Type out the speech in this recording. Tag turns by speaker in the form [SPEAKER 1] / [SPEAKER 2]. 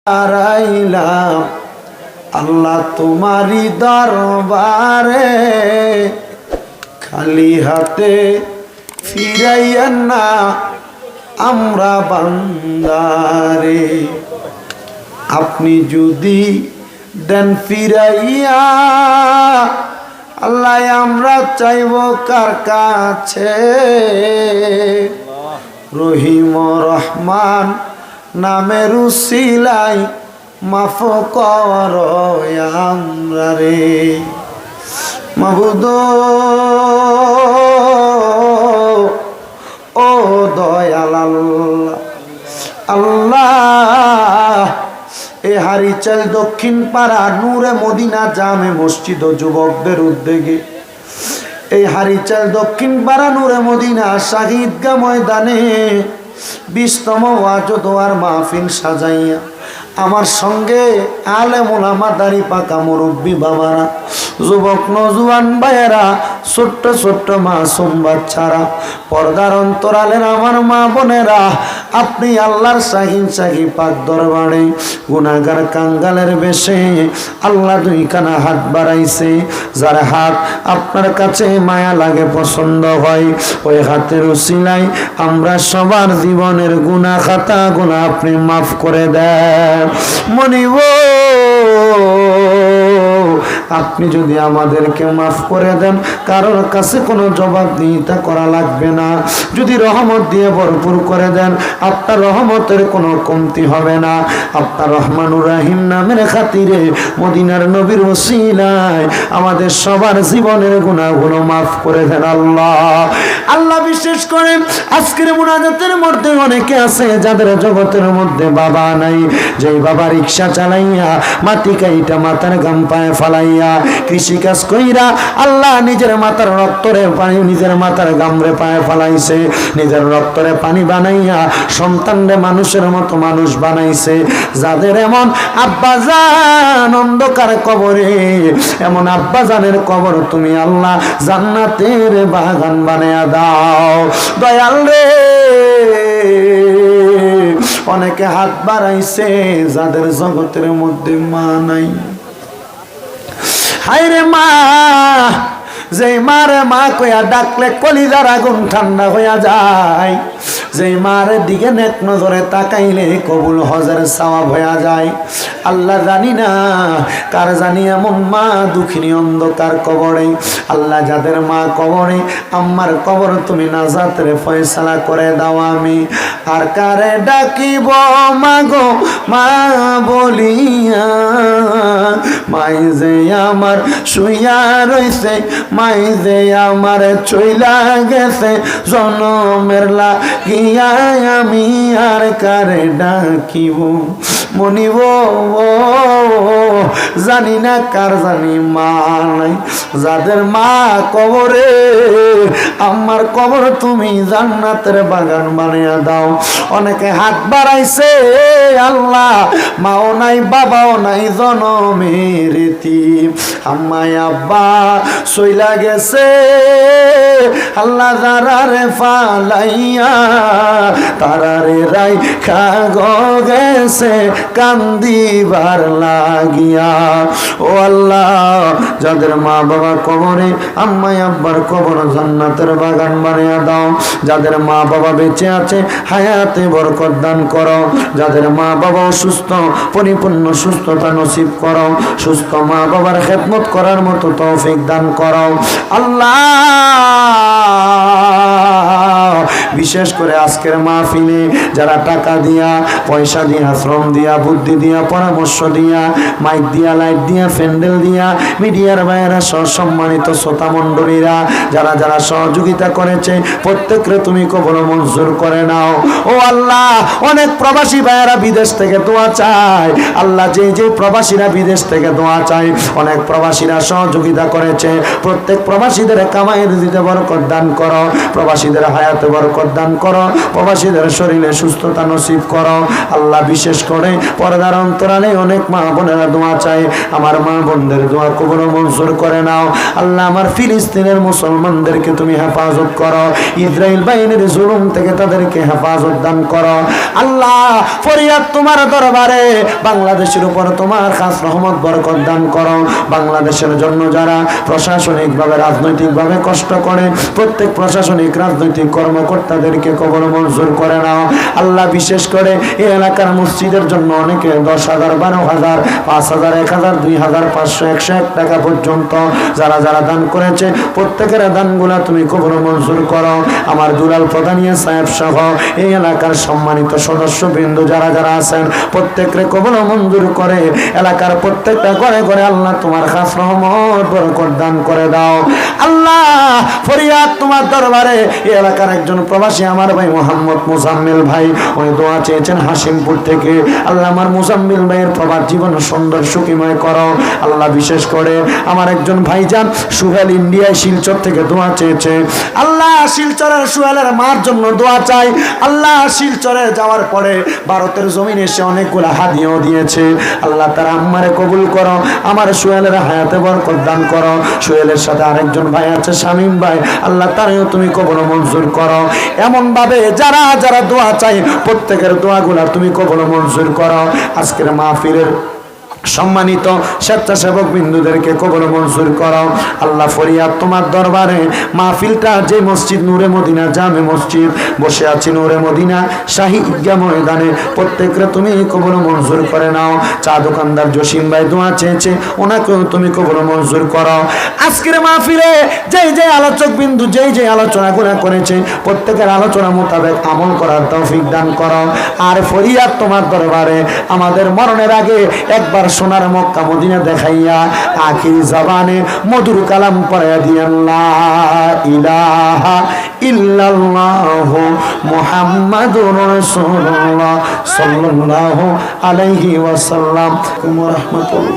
[SPEAKER 1] হারাইলাম আল্লাহ তোমারই দরবারে, খালি হাতে ফিরাইয়েন না আমরা বান্দারে। আপনি যদি দেন ফিরাইয়া আল্লাহ আমরা চাইব কার কাছে, রহিম রহমান নামের উসিলাই মাফ কর আমরা রে। মাবুদ ও দয়াল আল্লাহ, আল্লাহ এ হারিচাল দক্ষিণ পাড়া নূরে মদিনা জামে মসজিদ ও যুবকদের উদ্যোগে এই হারিচাল দক্ষিণ পাড়া নূরে মদিনা শাহিদগাহ ময়দানে 20তম ওয়াজ ও দোয়ার মাহফিল সাজাইয়া আমার সঙ্গে আলেম ওলামা দাড়ি পাকা মুরব্বী বাবারা, যুবক নজওয়ান ভাইয়েরা, ছোট্ট ছোট্ট মাসুম বাচ্চারা, পর্দার অন্তরালের আমার মা বোনেরা, আপনি আল্লাহর শাহি পাক দরবারে গুনাহগার কাঙ্গালের বেশে আল্লাহ দুইখানা হাত বাড়াইছে। যার হাত আপনার কাছে মায়া লাগে, পছন্দ হয়, ওই হাতের উসিলায় আমরা সবার জীবনের গুনাহ খাতা গুনাহ আপনি মাফ করে দেন। মনিব আপনি যদি আমাদেরকে মাফ করে দেন, কারোর কাছে কোনো জবাবদিহিতা করা লাগবে না। যদি রহমত দিয়ে ভরপুর করে দেন, আপনার রহমতের কোনো কমতি হবে না। আপনার রহমানুর রাহিম নামের খাতিরে মদিনার নবীর ওসিলায় আমাদের সবার জীবনের গুনাহগুলো মাফ করে দেন আল্লাহ। আল্লাহ বিশেষ করে আজকের মুনাজাতের মধ্যে অনেকে আছে যাদের জগতের মধ্যে বাবা নাই, যেই বাবা রিক্সা চালাইয়া মাটি কাইটা মাথার গাম পায়ে ফালাইয়া কৃষি কাজ কইরা আল্লাহ নিজের মাথার রক্তরে পানি, নিজের মাথার গামরে পায়ে ফালাইছে, নিজের রক্তরে পানি বানাইয়া সন্তানরে মানুষের মতো মানুষ বানাইছে। যাদের এমন আব্বাজান অন্ধকার কবরে, এমন আব্বাজানের কবর তুমি আল্লাহ জান্নাতের বাগান বানায়া দাও দয়াল রে। অনেকে হাত বাড়াইছে যাদের জগতের মধ্যে মা নাই। হায়রে মা, যে মারে মা কইয়া ডাকলে কলিজার আগুন ঠান্ডা হইয়া যায়, যে মার দিকে নেক নজরে তাকাইলে কবুল হজের সওয়াব হইয়া যায়। আল্লাহ জানি না কার জানি এমন মা দুঃখিনী অন্ধকার কবরে। আল্লাহ যাদের মা কবরে, আমার কবর তুমি নাজাতের ফয়সালা করে দাও। আমি আর কারে ডাকিব মাগো মা বলিয়া, মাই যে আমার শুইয়া রইছে, মাই যে আমার চইলা গেছে, জনমের লাগিয়া আমি আর কারে ডাকিব। মনিব জানি না কার জানি মা নাই, যাদের মা কবরে আমার কবর তুমি জান্নাতের বাগান বানিয়ে দাও। অনেকে হাত বাড়াইছে আল্লাহ, মাও নাই বাবাও নাই, জনমের এতিম, আম্মাই আব্বা চইলা গেছে আল্লাহ যারারে ফালাইয়া তারারে রাইখা গেছে কান্দিবার লাগিয়া। ও আল্লাহ যাদের মা বাবা কবরে, আম্মাই আব্বার কবর জান্নাতের বাগান বানিয়ে দাও। যাদের মা বাবা বেঁচে আছে হায়াতে বরকত দান করো। যাদের মা বাবা অসুস্থ পরিপূর্ণ সুস্থতা নসিব করো। সুস্থ মা বাবার খেদমত করার মতো তৌফিক দান করো আল্লাহ। বিশেষ করে আজকের মাহফিলে যারা টাকা দিয়া, পয়সা দিয়া, শ্রম দিয়া, বুদ্ধি দিয়া, পরামর্শ দিয়া, মাইক দিয়া, লাইট দিয়া, প্যান্ডেল দিয়া, মিডিয়ার বাইরা সহ সম্মানিত শ্রোতা মণ্ডলীরা যারা যারা সহযোগিতা করেছে প্রত্যেককে তুমি কবুল মঞ্জুর করে নাও। ও আল্লাহ অনেক প্রবাসী ভাইয়েরা বিদেশ থেকে দোয়া চায় আল্লাহ, যে যে প্রবাসীরা বিদেশ থেকে দোয়া চায়, অনেক প্রবাসীরা সহযোগিতা করেছে, প্রত্যেক প্রবাসীদের কামাইয়ের দিতে বরকত দান করো, প্রবাসীদের হায়াতে বরকত বরকত দান করো, প্রবাসীদের শরীরে সুস্থতা নসিব করো আল্লাহ। বিশেষ করে পর্দার অন্তরালে অনেক মা বোনেরা দোয়া চায়, আমার মা বোনদের দোয়া কবুল ও মঞ্জুর করে নাও আল্লাহ। আমার ফিলিস্তিনের মুসলমানদেরকে তুমি হেফাজত করো, ইসরায়েল বাহিনীর জুলুম থেকে তাদেরকে হেফাজত দান করো আল্লাহ। ফরিয়াদ তোমার দরবারে, বাংলাদেশের উপর তোমার খাস রহমত বরকত দান করো। বাংলাদেশের জন্য যারা প্রশাসনিকভাবে রাজনৈতিকভাবে কষ্ট করে, প্রত্যেক প্রশাসনিক রাজনৈতিক কর্মকর্তাদেরকে কবুল মঞ্জুর করে নাও আল্লাহ। বিশেষ করে এই এলাকার মসজিদের জন্য অনেকে 10,000, 12,000, 5,000, 1,000, 2,000, 500, 101 টাকা পর্যন্ত যারা যারা দান করেছে, প্রত্যেকের দানগুলা তুমি কবুল মঞ্জুর করো। আমার দুলাল প্রধানিয়া সাহেব সহ এই এলাকার সম্মানিত সদস্যবৃন্দ যারা যারা আছেন, প্রত্যেকরে কবুল মঞ্জুর করে এলাকার প্রত্যেকটা ঘরে ঘরে আল্লাহ তোমার খাস রহমত বরকত দান করে দাও আল্লাহ। ফরিয়াদ তোমার দরবারে, এই এলাকার একজন প্রবাসী আমার ভাই মোহাম্মদ মুজাম্মিল ভাই, উনি দোয়া চেয়েছেন হাসিমপুর থেকে আল্লাহ। আমার মুজাম্মিল ভাইয়ের প্রবাস জীবন সুন্দর সুখীময় করো আল্লাহ। বিশেষ করে আমার একজন ভাইজান সুহেল ইন্ডিয়ায় শিলচর থেকে দোয়া চেয়েছে আল্লাহ। শিলচরের সুহেলের মার জন্য দোয়া চাই আল্লাহ। শিলচরে যাওয়ার পরে ভারতের জমিনে এসে অনেকগুলো হাদিয়াও দিয়েছে আল্লাহ, তার আম্মারে কবুল করো। আমার সুহেলের হায়াতে বরকত দান করো। সুহেলের সাথে আরেকজন ভাই আছে শামীম ভাই, আল্লাহ তারেও তুমি কবুল মঞ্জুর করো। এমন ভাবে যারা যারা দোয়া চাই প্রত্যেকের দোয়াগুলা তুমি কবুল মঞ্জুর করো। আজকের মাহফিলের সম্মানিত স্বেচ্ছাসেবক বিন্দুদেরকে কবুল মঞ্জুর করো আল্লাহ। ফরিয়াদ তোমার দরবারে, মাহফিলটা যে মসজিদ নূরে মদিনা জামে মসজিদ বসে আছি, নূরে মদিনা শাহী ঈদগাহ ময়দানে, প্রত্যেকরে তুমি কবুল মঞ্জুর করে নাও। চা দোকানদার জসিম ভাই দোয়া চেয়েছে, ওনাকেও তুমি কবুল মঞ্জুর করো। আজকের মাহফিলে যেই যে আলোচক বিন্দু যেই যে আলোচনাগুলো করেছে, প্রত্যেকের আলোচনা মোতাবেক আমল করার তৌফিক দান করো। আর ফরিয়াদ তোমার দরবারে, আমাদের মরণের আগে একবার সোনার মক্কা মদিনা দেখাইয়া আখির জবানে মধুর কালাম পড়াইয়া দিয়েন লা ইলাহা ইল্লাল্লাহু মুহাম্মাদুর রাসূলুল্লাহ সাল্লাল্লাহু আলাইহি ওয়াসাল্লাম ওয়া রাহমাতুল্লাহ।